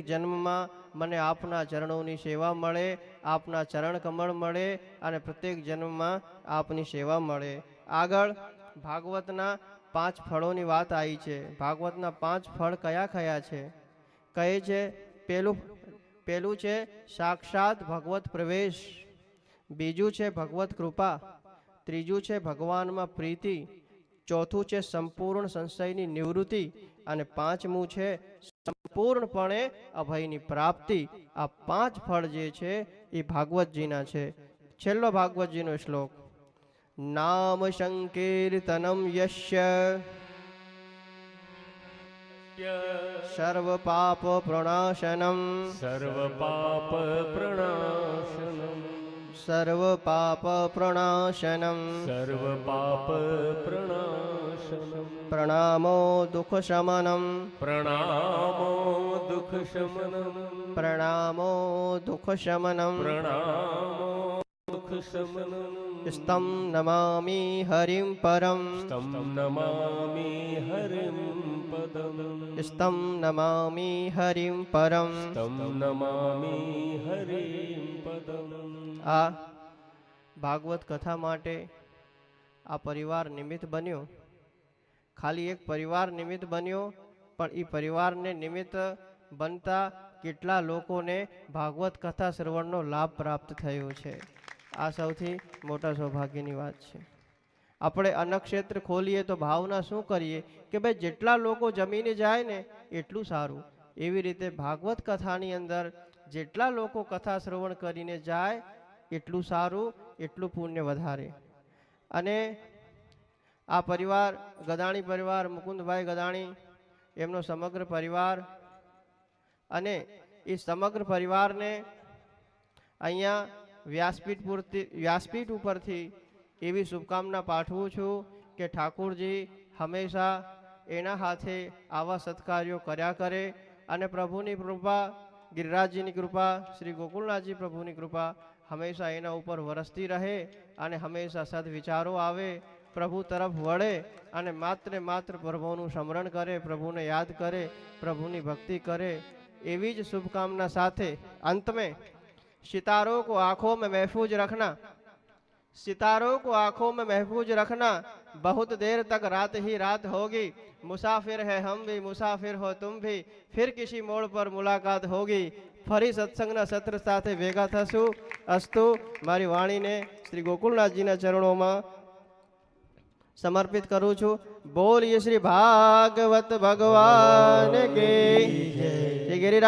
જન્મમાં મને આપના ચરણોની સેવા મળે, આપના ચરણ કમળ મળે અને પ્રત્યેક જન્મમાં આપની સેવા મળે. આગળ ભાગવતના 5 ફળોની વાત આવી છે. ભાગવતના 5 ફળ કયા કયા છે? કહે છે પેલું છે સાક્ષાત ભગવત પ્રવેશ, બીજું છે ભગવત કૃપા, ત્રીજું છે ભગવાનમાં પ્રીતિ, ચોથું છે સંપૂર્ણ સંશયની નિવૃત્તિ અને પાંચમું છે સંપૂર્ણપણે અભયની પ્રાપ્તિ. આ 5 ફળ જે છે એ ભાગવતજીના છે. છેલ્લો ભાગવતજીનો શ્લોક, નામ સંકીર્તનમ યસ્ય સર્વ પાપ પ્રણાશનમ સર્વ પાપ પ્રણાશનમ સર્વ પાપ પ્રણાશનમ સર્વ પાપ પ્રણાશનમ પ્રણામો દુઃખ શમનમ પ્રણામો દુઃખ શમનમ પ્રણામો દુઃખ શમનમ પ્રણામો દુઃખ શમનમ સ્તમ નમામિ હરિમ પરમ સ્તમ નમામિ હરિમ પદમ સ્તમ નમામિ હરિમ પરમ. સ્તમ નમામિ હરિમ પદમ. આ ભાગવત કથા માટે આ પરિવાર નિમિત્ત બન્યો. ખાલી એક પરિવાર નિમિત્ત બન્યો, પણ એ પરિવારને નિમિત્ત બનતા કેટલા લોકોને ભાગવત કથા શ્રવણનો લાભ પ્રાપ્ત થયો છે. આ સૌથી મોટા સૌભાગ્યની વાત છે. આપણે અન્નક્ષેત્ર ખોલીએ તો ભાવના શું કરીએ કે ભાઈ જેટલા લોકો જમીને જાય ને એટલું સારું. એવી રીતે ભાગવત કથાની અંદર જેટલા લોકો કથા શ્રવણ કરીને જાય એટલું સારું, એટલું પુણ્ય વધારે. અને આ પરિવાર ગદાણી પરિવાર, મુકુંદભાઈ ગદાણી, એમનો સમગ્ર પરિવાર અને એ સમગ્ર પરિવારને અહીંયા વ્યાસપીઠ ઉપરથી એવી શુભકામના પાઠવું છું કે ઠાકોરજી હંમેશા એના હાથે આવા સત્કાર્યો કર્યા કરે અને પ્રભુની કૃપા, ગિરિરાજજીની કૃપા, શ્રી ગોકુલનાથજી પ્રભુની કૃપા હંમેશા એના ઉપર વરસતી રહે અને હંમેશા સદવિચારો આવે, પ્રભુ તરફ વળે અને માત્ર પ્રભુનું સ્મરણ કરે, પ્રભુને યાદ કરે, પ્રભુની ભક્તિ કરે. એવી જ શુભકામના સાથે अंत में सितारों को आंखों में महफूज रखना, सितारों को आंखों में महफूज रखना, बहुत देर तक रात ही रात होगी, मुसाफिर है हम भी मुसाफिर हो तुम भी, फिर किसी मोड़ पर मुलाकात होगी, ફરી સત્સંગના સત્ર સાથે ભેગા થશું. અસ્તુ. મારી વાણીને શ્રી ગોકુલનાથજીના ચરણોમાં સમર્પિત કરું છું. બોલીએ શ્રી ભાગવત ભગવાન કી જય.